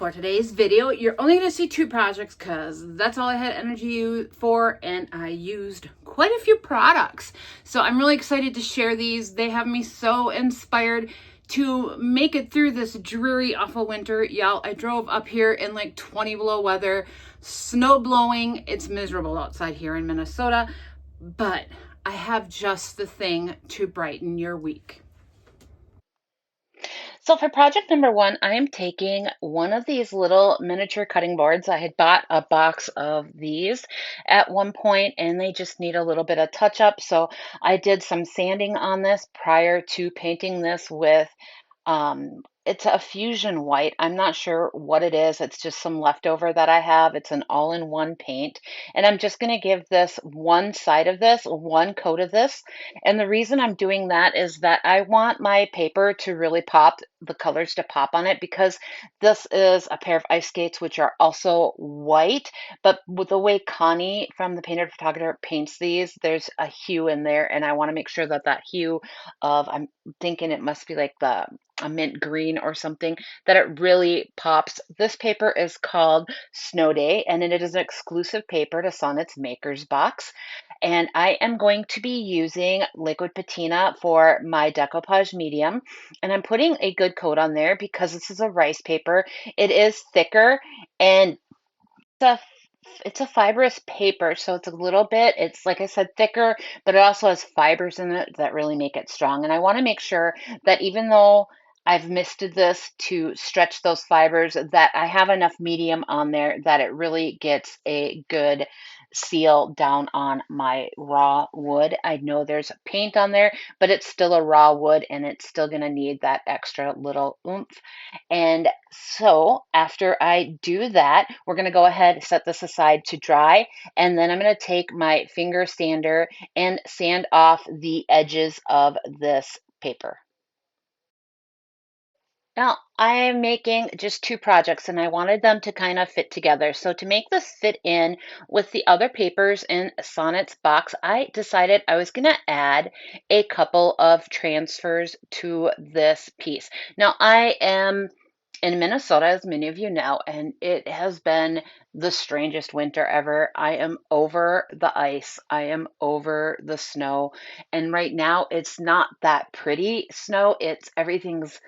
For today's video, you're only going to see 2 projects because that's all I had energy for, and I used quite a few products. So I'm really excited to share these. They have me so inspired to make it through this dreary, awful winter. Y'all, I drove up here in like 20 below weather, snow blowing. It's miserable outside here in Minnesota, but I have just the thing to brighten your week. So for project number one, I am taking one of these little miniature cutting boards. I had bought a box of these at one point and they just need a little bit of touch up. So I did some sanding on this prior to painting this with it's a fusion white. I'm not sure what it is. It's just some leftover that I have. It's an all-in-one paint. And I'm just going to give this one side of this, one coat of this. And the reason I'm doing that is that I want my paper to really pop, the colors to pop on it, because this is a pair of ice skates, which are also white. But with the way Connie from the Painted Photographer paints these, there's a hue in there. And I want to make sure that that hue of, I'm thinking it must be like a mint green or something, that it really pops. This paper is called Snow Day, and it is an exclusive paper to Sonnet's Makers Box. And I am going to be using liquid patina for my decoupage medium. And I'm putting a good coat on there because this is a rice paper. It is thicker and it's a it's a fibrous paper, so it's a little bit, it's like I said, thicker, but it also has fibers in it that really make it strong. And I want to make sure that even though I've misted this to stretch those fibers, that I have enough medium on there that it really gets a good seal down on my raw wood. I know there's paint on there, but it's still a raw wood and it's still going to need that extra little oomph. And so after I do that, we're going to go ahead and set this aside to dry. And then I'm going to take my finger sander and sand off the edges of this paper. Now, I am making just 2 projects and I wanted them to kind of fit together. So to make this fit in with the other papers in Sonnet's box, I decided I was going to add a couple of transfers to this piece. Now, I am in Minnesota, as many of you know, and it has been the strangest winter ever. I am over the ice. I am over the snow. And right now, it's not that pretty snow. It's everything's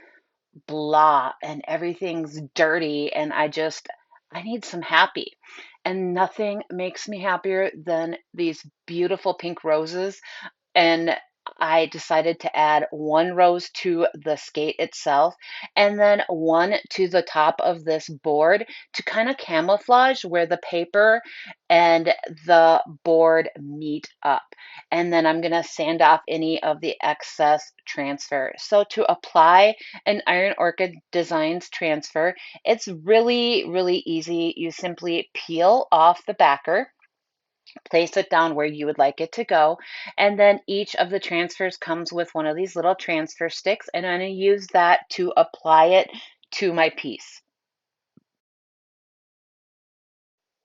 blah and everything's dirty. And I need some happy. And nothing makes me happier than these beautiful pink roses, and I decided to add 1 rose to the skate itself and then 1 to the top of this board to kind of camouflage where the paper and the board meet up. And then I'm going to sand off any of the excess transfer. So to apply an Iron Orchid Designs transfer, it's really, really easy. You simply peel off the backer, place it down where you would like it to go. And then each of the transfers comes with one of these little transfer sticks, and I'm going to use that to apply it to my piece.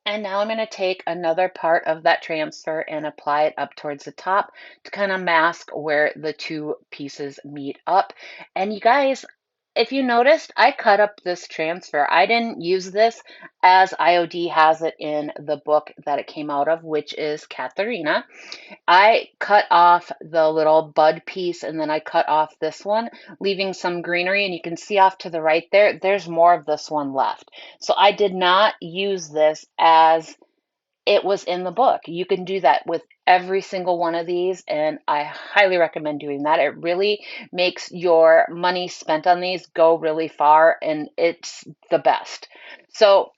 And now I'm going to take another part of that transfer and apply it up towards the top to kind of mask where the 2 pieces meet up. And you guys, if you noticed, I cut up this transfer. I didn't use this as IOD has it in the book that it came out of, which is Katharina. I cut off the little bud piece and then I cut off this one, leaving some greenery. And you can see off to the right there, there's more of this one left. So I did not use this as it was in the book. You can do that with every single one of these, and I highly recommend doing that. It really makes your money spent on these go really far, and it's the best. So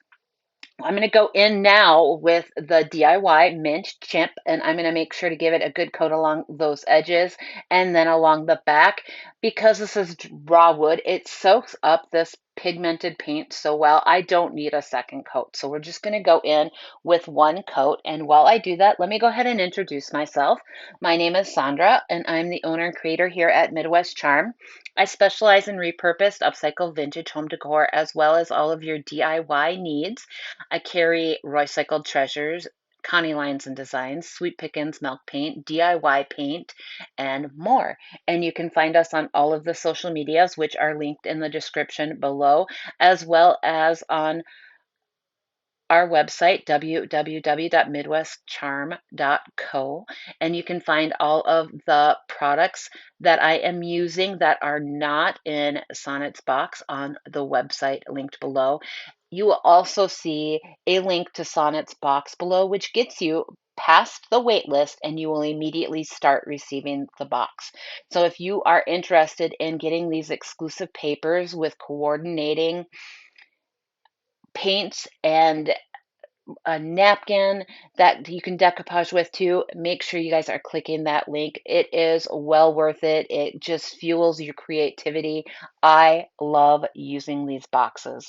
I'm going to go in now with the DIY mint chip, and I'm going to make sure to give it a good coat along those edges and then along the back. Because this is raw wood, it soaks up this pigmented paint so well. I don't need a second coat. So we're just going to go in with 1 coat. And while I do that, let me go ahead and introduce myself. My name is Sandra, and I'm the owner and creator here at Midwest Charm. I specialize in repurposed, upcycled vintage home decor, as well as all of your DIY needs. I carry Roycycled Treasures Connie Lines and Designs, Sweet Pickins Milk Paint, DIY Paint, and more. And you can find us on all of the social medias, which are linked in the description below, as well as on our website, www.midwestcharm.co, and you can find all of the products that I am using that are not in Sonnet's box on the website linked below. You will also see a link to Sonnet's box below, which gets you past the wait list and you will immediately start receiving the box. So if you are interested in getting these exclusive papers with coordinating paints and a napkin that you can decoupage with too, make sure you guys are clicking that link. It is well worth it. It just fuels your creativity. I love using these boxes.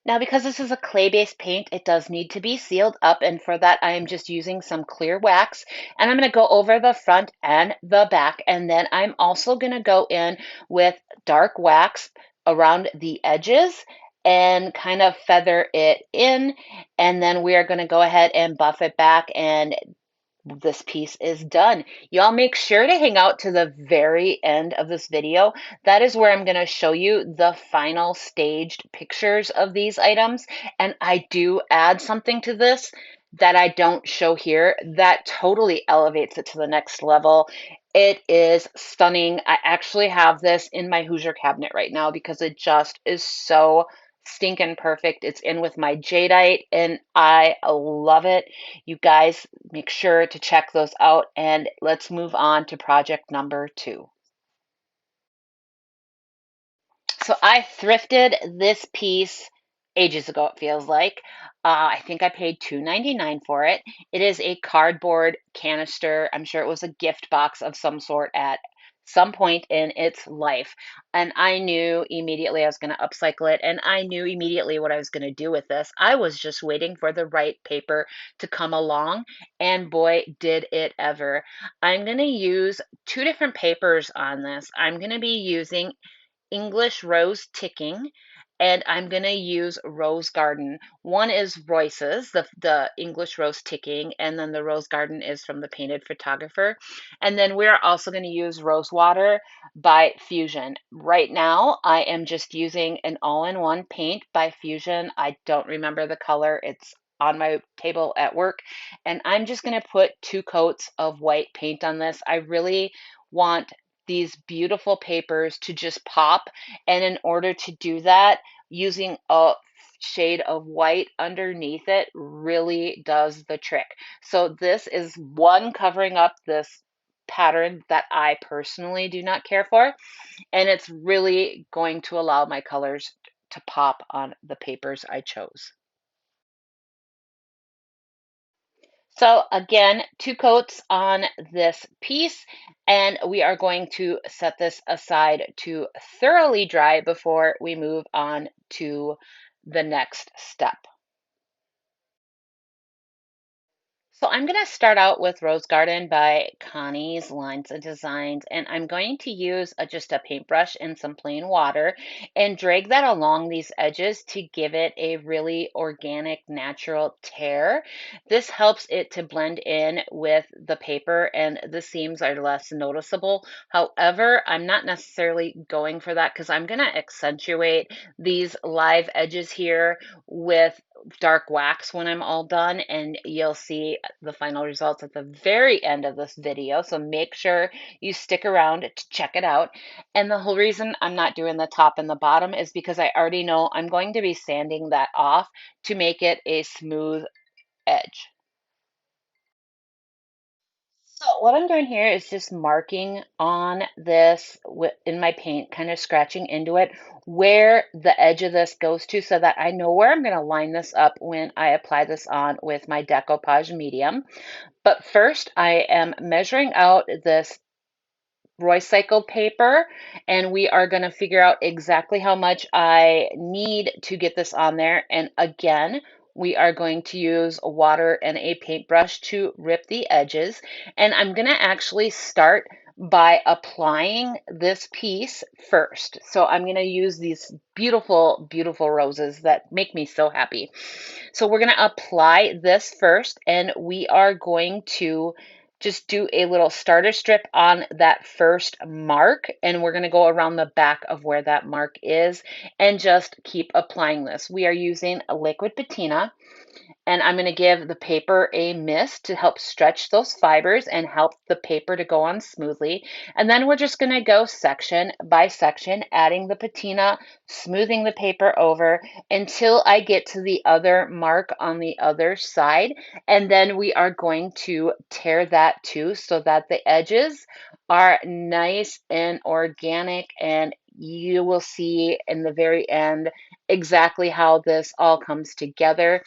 Now, because this is a clay-based paint, it does need to be sealed up, and for that, I am just using some clear wax, and I'm going to go over the front and the back, and then I'm also going to go in with dark wax around the edges and kind of feather it in, and then we are going to go ahead and buff it back, and this piece is done. Y'all make sure to hang out to the very end of this video. That is where I'm going to show you the final staged pictures of these items. And I do add something to this that I don't show here that totally elevates it to the next level. It is stunning. I actually have this in my Hoosier cabinet right now because it just is so stinking perfect. It's in with my jadeite and I love it. You guys make sure to check those out and let's move on to project number 2. So I thrifted this piece ages ago, it feels like. I think I paid $2.99 for it. It is a cardboard canister. I'm sure it was a gift box of some sort at some point in its life. And I knew immediately I was going to upcycle it, and I knew immediately what I was going to do with this. I was just waiting for the right paper to come along, and boy, did it ever. I'm going to use 2 different papers on this. I'm going to be using English Rose Ticking, and I'm going to use Rose Garden. One is Royce's, the English Rose Ticking, and then the Rose Garden is from the Painted Photographer. And then we're also going to use Rose Water by Fusion. Right now, I am just using an all-in-one paint by Fusion. I don't remember the color. It's on my table at work. And I'm just going to put 2 coats of white paint on this. I really want these beautiful papers to just pop. And in order to do that, using a shade of white underneath it really does the trick. So this is one covering up this pattern that I personally do not care for. And it's really going to allow my colors to pop on the papers I chose. So again, 2 coats on this piece, and we are going to set this aside to thoroughly dry before we move on to the next step. So I'm going to start out with Rose Garden by Connie's Lines and Designs, and I'm going to use just a paintbrush and some plain water and drag that along these edges to give it a really organic, natural tear. This helps it to blend in with the paper and the seams are less noticeable. However, I'm not necessarily going for that because I'm going to accentuate these live edges here with dark wax when I'm all done, and you'll see the final results at the very end of this video. So make sure you stick around to check it out. And the whole reason I'm not doing the top and the bottom is because I already know I'm going to be sanding that off to make it a smooth edge. So what I'm doing here is just marking on this in my paint, kind of scratching into it where the edge of this goes to so that I know where I'm going to line this up when I apply this on with my decoupage medium. But first I am measuring out this recycled paper, and we are going to figure out exactly how much I need to get this on there. And again, we are going to use water and a paintbrush to rip the edges. And I'm going to actually start by applying this piece first. So I'm going to use these beautiful, beautiful roses that make me so happy. So we're going to apply this first, and we are going to just do a little starter strip on that first mark, and we're going to go around the back of where that mark is and just keep applying this. We are using a liquid patina, and I'm going to give the paper a mist to help stretch those fibers and help the paper to go on smoothly. And then we're just going to go section by section, adding the patina, smoothing the paper over until I get to the other mark on the other side. And then we are going to tear that too so that the edges are nice and organic, and you will see in the very end exactly how this all comes together.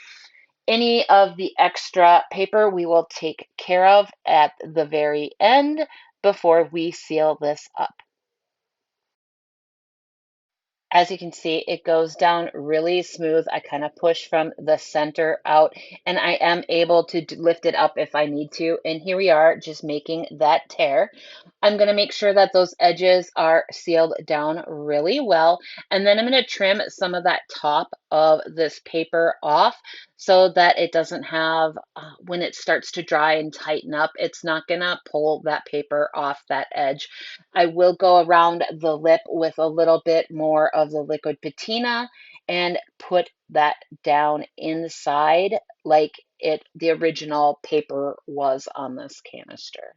Any of the extra paper we will take care of at the very end before we seal this up. As you can see, it goes down really smooth. I kind of push from the center out, and I am able to lift it up if I need to. And here we are, just making that tear. I'm going to make sure that those edges are sealed down really well. And then I'm going to trim some of that top of this paper off so that it doesn't have, when it starts to dry and tighten up, it's not going to pull that paper off that edge. I will go around the lip with a little bit more of the liquid patina and put that down inside like the original paper was on this canister.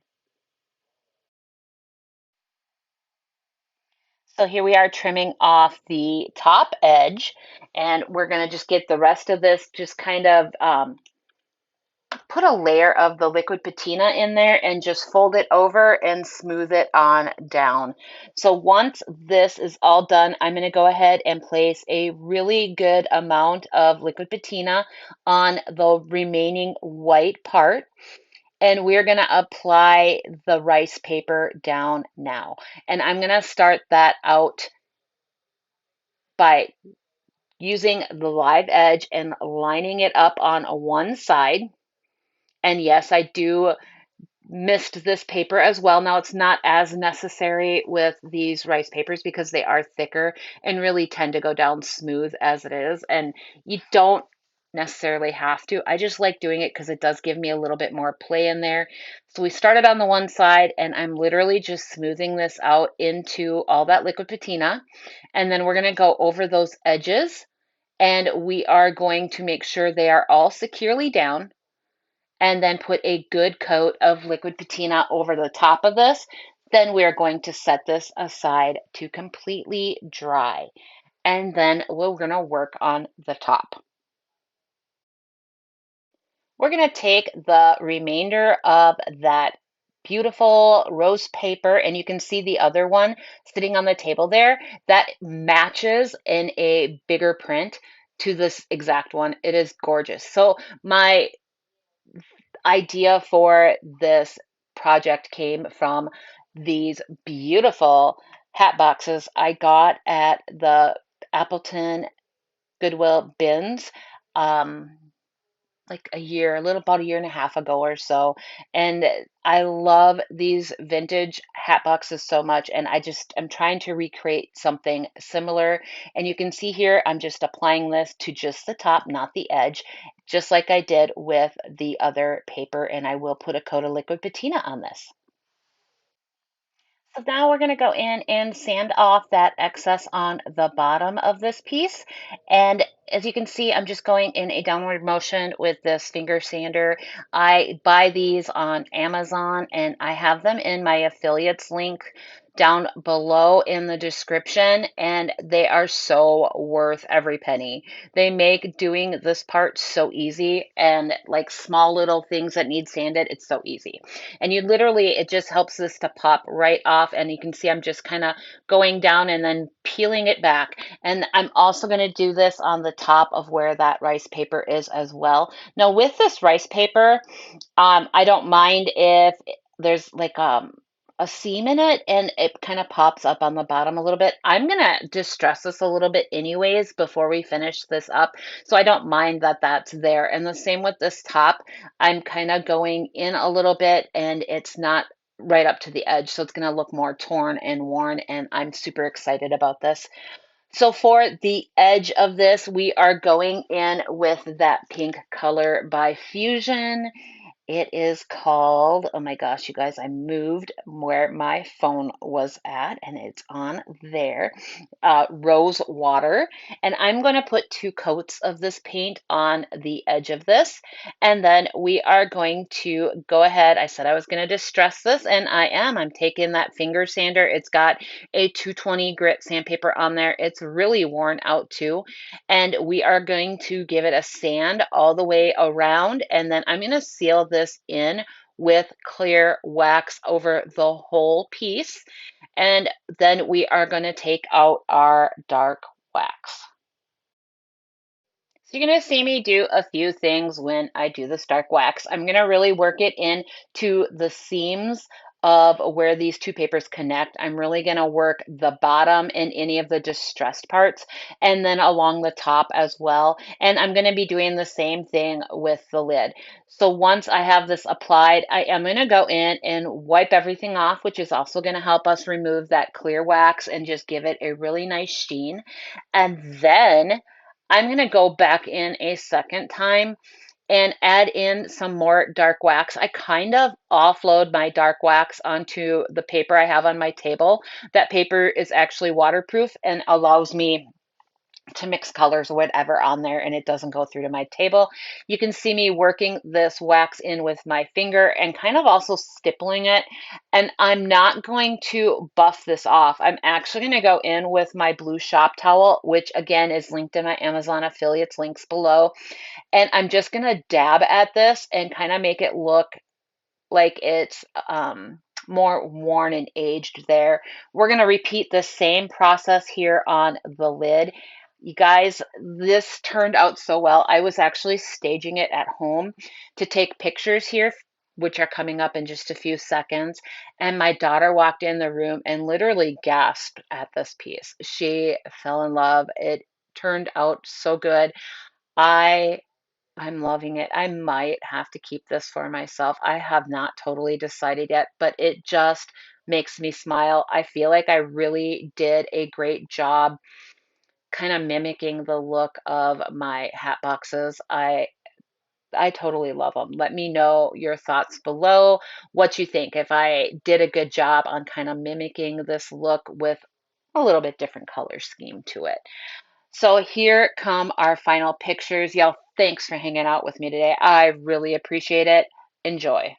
So here we are trimming off the top edge, and we're going to just get the rest of this, just kind of put a layer of the liquid patina in there and just fold it over and smooth it on down. So once this is all done, I'm going to go ahead and place a really good amount of liquid patina on the remaining white part. And we're going to apply the rice paper down now. And I'm going to start that out by using the live edge and lining it up on one side. And yes, I do mist this paper as well. Now, it's not as necessary with these rice papers because they are thicker and really tend to go down smooth as it is. And you don't necessarily have to. I just like doing it because it does give me a little bit more play in there. So we started on the one side, and I'm literally just smoothing this out into all that liquid patina. And then we're going to go over those edges, and we are going to make sure they are all securely down, and then put a good coat of liquid patina over the top of this. Then we are going to set this aside to completely dry. And then we're going to work on the top. We're going to take the remainder of that beautiful rose paper, and you can see the other one sitting on the table there that matches in a bigger print to this exact one. It is gorgeous. So my idea for this project came from these beautiful hat boxes I got at the Appleton Goodwill bins. Um, like about a year and a half ago or so. And I love these vintage hat boxes so much. And I'm trying to recreate something similar. And you can see here, I'm just applying this to just the top, not the edge, just like I did with the other paper. And I will put a coat of liquid patina on this. So now we're going to go in and sand off that excess on the bottom of this piece. And as you can see, I'm just going in a downward motion with this finger sander. I buy these on Amazon, and I have them in my affiliates link down below in the description, and they are so worth every penny. They make doing this part so easy, and like small little things that need sanded, it's so easy. And it just helps this to pop right off. And you can see I'm just kind of going down and then peeling it back. And I'm also going to do this on the top of where that rice paper is as well. Now with this rice paper, I don't mind if there's like a seam in it and it kind of pops up on the bottom a little bit. I'm going to distress this a little bit anyways before we finish this up. So I don't mind that that's there. And the same with this top. I'm kind of going in a little bit, and it's not right up to the edge. So it's going to look more torn and worn, and I'm super excited about this. So for the edge of this, we are going in with that pink color by Fusion. It is called, oh my gosh, you guys, I moved where my phone was at and it's on there. Rose Water. And I'm going to put 2 coats of this paint on the edge of this. And then we are going to go ahead. I said I was going to distress this, and I am. I'm taking that finger sander. It's got a 220 grit sandpaper on there. It's really worn out too. And we are going to give it a sand all the way around. And then I'm going to seal this in with clear wax over the whole piece. And then we are going to take out our dark wax. So you're going to see me do a few things when I do this dark wax. I'm going to really work it in to the seams of where these 2 papers connect. I'm really going to work the bottom and any of the distressed parts, and then along the top as well. And I'm going to be doing the same thing with the lid. So once I have this applied, I am going to go in and wipe everything off, which is also going to help us remove that clear wax and just give it a really nice sheen. And then I'm going to go back in a second time and add in some more dark wax. I kind of offload my dark wax onto the paper I have on my table. That paper is actually waterproof and allows me to mix colors or whatever on there, and it doesn't go through to my table. You can see me working this wax in with my finger and kind of also stippling it. And I'm not going to buff this off. I'm actually going to go in with my blue shop towel, which again is linked in my Amazon affiliates links below. And I'm just going to dab at this and kind of make it look like it's more worn and aged there. We're going to repeat the same process here on the lid. You guys, this turned out so well. I was actually staging it at home to take pictures here, which are coming up in just a few seconds. And my daughter walked in the room and literally gasped at this piece. She fell in love. It turned out so good. I'm loving it. I might have to keep this for myself. I have not totally decided yet, but it just makes me smile. I feel like I really did a great job kind of mimicking the look of my hat boxes. I totally love them. Let me know your thoughts below, what you think, if I did a good job on kind of mimicking this look with a little bit different color scheme to it. So here come our final pictures. Y'all, thanks for hanging out with me today. I really appreciate it. Enjoy.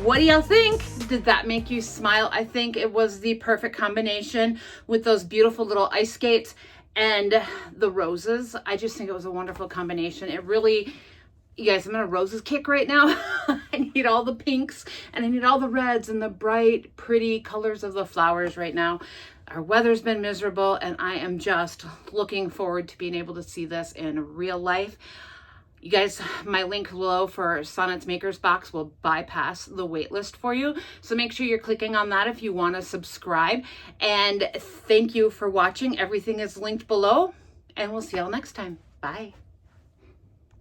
What do y'all think? Did that make you smile? I think it was the perfect combination with those beautiful little ice skates and the roses. I just think it was a wonderful combination. It really, you guys, I'm in a roses kick right now. I need all the pinks and I need all the reds and the bright, pretty colors of the flowers right now. Our weather's been miserable and I am just looking forward to being able to see this in real life. You guys, my link below for Sonnet's Makers Box will bypass the waitlist for you. So make sure you're clicking on that if you want to subscribe. And thank you for watching. Everything is linked below. And we'll see y'all next time. Bye.